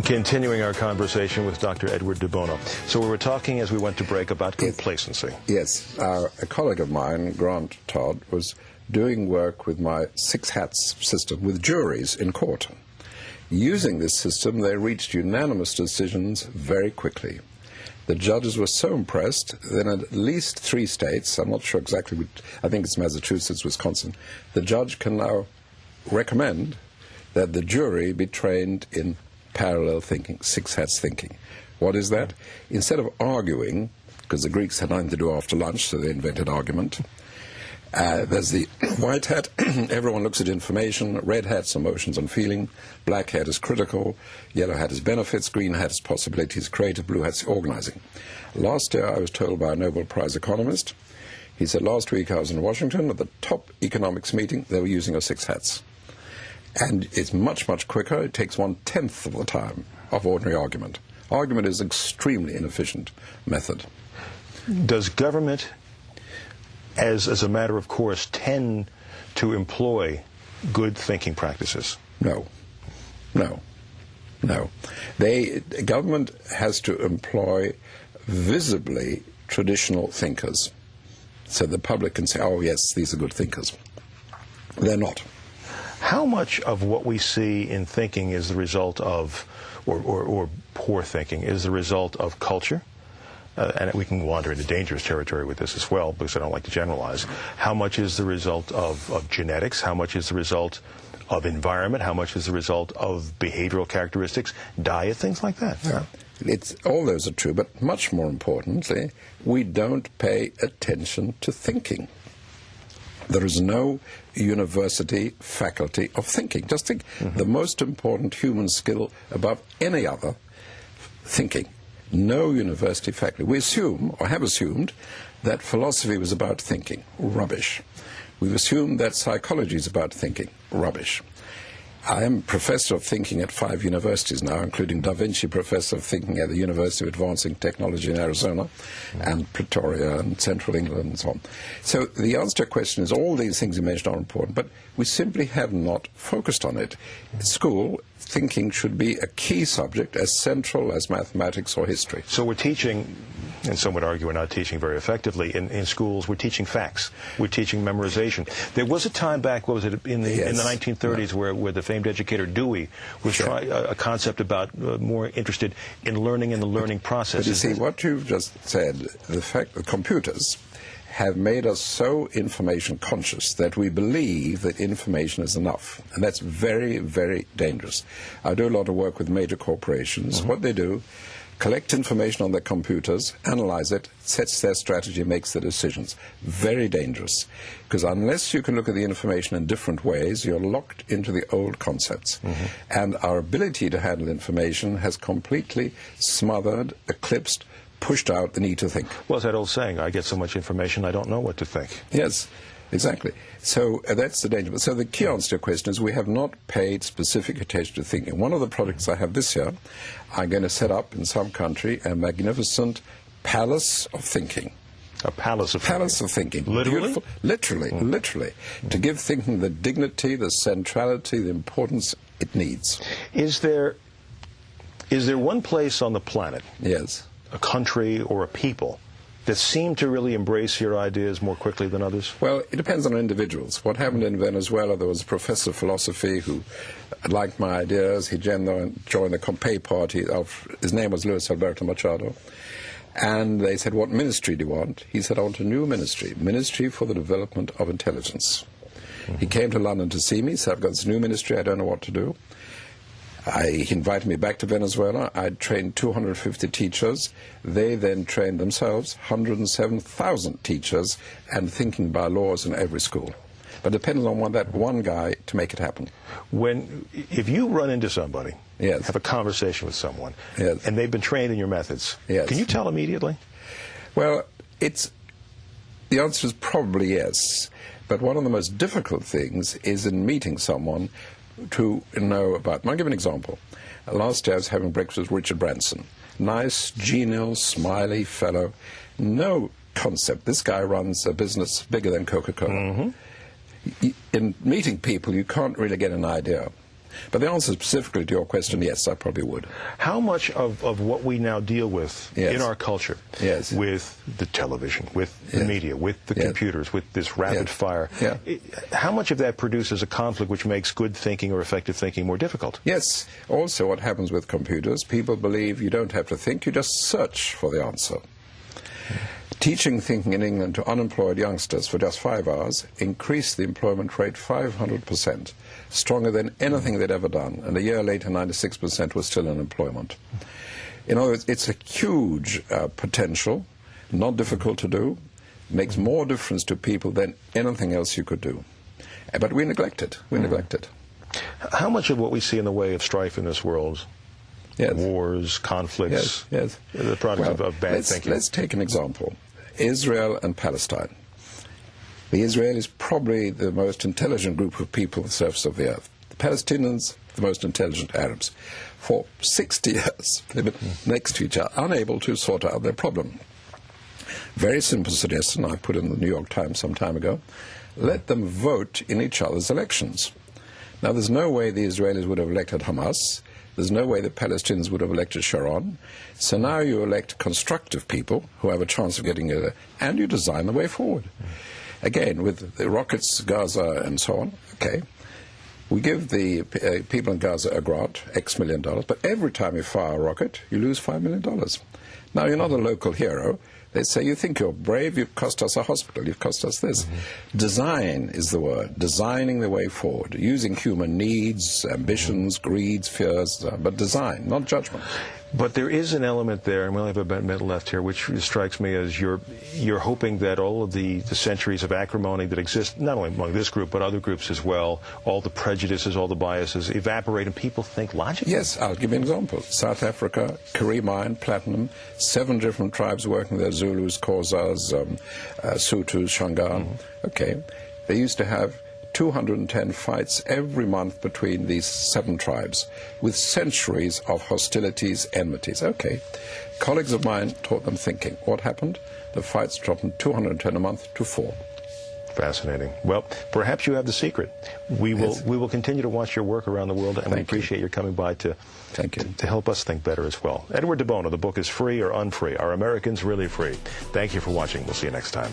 Continuing our conversation with Dr. Edward de Bono. So we were talking as we went to break about complacency. Yes. A colleague of mine, Grant Todd, was doing work with my 6 hats system with juries in court. Using this system, they reached unanimous decisions very quickly. The judges were so impressed that in at least 3 states, I'm not sure exactly which, I think it's Massachusetts, Wisconsin, the judge can now recommend that the jury be trained in parallel thinking, 6 hats thinking. What is that? Instead of arguing, because the Greeks had nothing to do after lunch, so they invented argument, there's the white hat, everyone looks at information, red hat's emotions and feeling, black hat is critical, yellow hat is benefits, green hat is possibilities, creative, blue hat's organizing. Last year I was told by a Nobel Prize economist, he said last week I was in Washington at the top economics meeting, they were using our 6 hats. And it's much, much quicker, it takes 1/10 of the time of ordinary argument. Argument is an extremely inefficient method. Does government, as a matter of course, tend to employ good thinking practices? No. No. No. Government has to employ visibly traditional thinkers. So the public can say, oh yes, these are good thinkers. They're not. How much of what we see in thinking is the result of, or poor thinking, is the result of culture? And we can wander into dangerous territory with this as well, because I don't like to generalize. How much is the result of genetics? How much is the result of environment? How much is the result of behavioral characteristics, diet, things like that? Yeah. All those are true, but much more importantly, we don't pay attention to thinking. There is no university faculty of thinking. Just think, the most important human skill above any other, thinking. No university faculty. We assume, or have assumed, that philosophy was about thinking. Rubbish. We've assumed that psychology is about thinking. Rubbish. I am professor of thinking at 5 universities now, including Da Vinci Professor of Thinking at the University of Advancing Technology in Arizona, and Pretoria and Central England and so on. So the answer to your question is all these things you mentioned are important, but we simply have not focused on it. At school, thinking should be a key subject, as central as mathematics or history. So we're teaching, and some would argue we're not teaching very effectively, in schools we're teaching facts, we're teaching memorization. There was a time back, what was it, in the 1930s where the famed educator Dewey was trying a concept about more interested in learning and the learning process. But you see, what you've just said, the fact that computers have made us so information conscious that we believe that information is enough. And that's very, very dangerous. I do a lot of work with major corporations. What they do, collect information on their computers, analyze it, sets their strategy, makes the decisions. Very dangerous. Because unless you can look at the information in different ways, you're locked into the old concepts. And our ability to handle information has completely smothered, eclipsed, pushed out the need to think. Well, it's that old saying, I get so much information, I don't know what to think. Yes, exactly. So that's the danger. So the key answer to your question is we have not paid specific attention to thinking. One of the projects I have this year, I'm going to set up in some country a magnificent palace of thinking. A palace of thinking? Palace of thinking. Literally? Literally, literally. To give thinking the dignity, the centrality, the importance it needs. Is there one place on the planet, yes, a country or a people, that seem to really embrace your ideas more quickly than others? Well, it depends on individuals. What happened in Venezuela, there was a professor of philosophy who liked my ideas. He joined the Compay party. His name was Luis Alberto Machado. And they said, what ministry do you want? He said, I want a new ministry, Ministry for the Development of Intelligence. He came to London to see me, said, I've got this new ministry, I don't know what to do. He invited me back to Venezuela. I trained 250 teachers. They then trained themselves, 107,000 teachers, and thinking by laws in every school. But it depends on that one guy to make it happen. If you run into somebody, have a conversation with someone, and they've been trained in your methods, can you tell immediately? Well, the answer is probably yes. But one of the most difficult things is in meeting someone to know about. I'll give an example. Last year I was having breakfast with Richard Branson. Nice, genial, smiley fellow. No concept. This guy runs a business bigger than Coca-Cola. In meeting people, you can't really get an idea. But the answer specifically to your question, yes, I probably would. How much of what we now deal with in our culture, with the television, with the media, with the computers, with this rapid fire, how much of that produces a conflict which makes good thinking or effective thinking more difficult? Yes. Also, what happens with computers, people believe you don't have to think, you just search for the answer. Teaching thinking in England to unemployed youngsters for just 5 hours increased the employment rate 500%, stronger than anything they'd ever done. And a year later, 96% was still in employment. In other words, it's a huge potential, not difficult to do, makes more difference to people than anything else you could do. But we neglect it. We neglect it. How much of what we see in the way of strife in this world, wars, conflicts, the product of bad thinking? Let's take an example. Israel and Palestine. The Israelis probably the most intelligent group of people on the surface of the earth. The Palestinians, the most intelligent Arabs. For 60 years, they've been next to each other, unable to sort out their problem. Very simple suggestion I put in the New York Times some time ago. Let them vote in each other's elections. Now, there's no way the Israelis would have elected Hamas. There's no way the Palestinians would have elected Sharon. So now you elect constructive people who have a chance of getting it, and you design the way forward. Again, with the rockets, Gaza, and so on, we give the people in Gaza a grant, X million dollars, but every time you fire a rocket, you lose $5 million. Now, you're not a local hero. They say, you think you're brave, you've cost us a hospital, you've cost us this. Design is the word, designing the way forward, using human needs, ambitions, greeds, fears, but design, not judgment. But there is an element there, and we only have a minute left here, which strikes me as you're hoping that all of the centuries of acrimony that exist, not only among this group, but other groups as well, all the prejudices, all the biases, evaporate and people think logically. Yes, I'll give you an example. South Africa, Karee mine, platinum, 7 different tribes working there, Zulus, Xhosas, Sutus, Shangaan. They used to have 210 fights every month between these 7 tribes, with centuries of hostilities, enmities. Colleagues of mine taught them thinking. What happened? The fights dropped from 210 a month to 4. Fascinating. Well, perhaps you have the secret. We will continue to watch your work around the world, and we appreciate your coming by to help us think better as well. Edward de Bono, the book is Free or Unfree. Are Americans really free? Thank you for watching. We'll see you next time.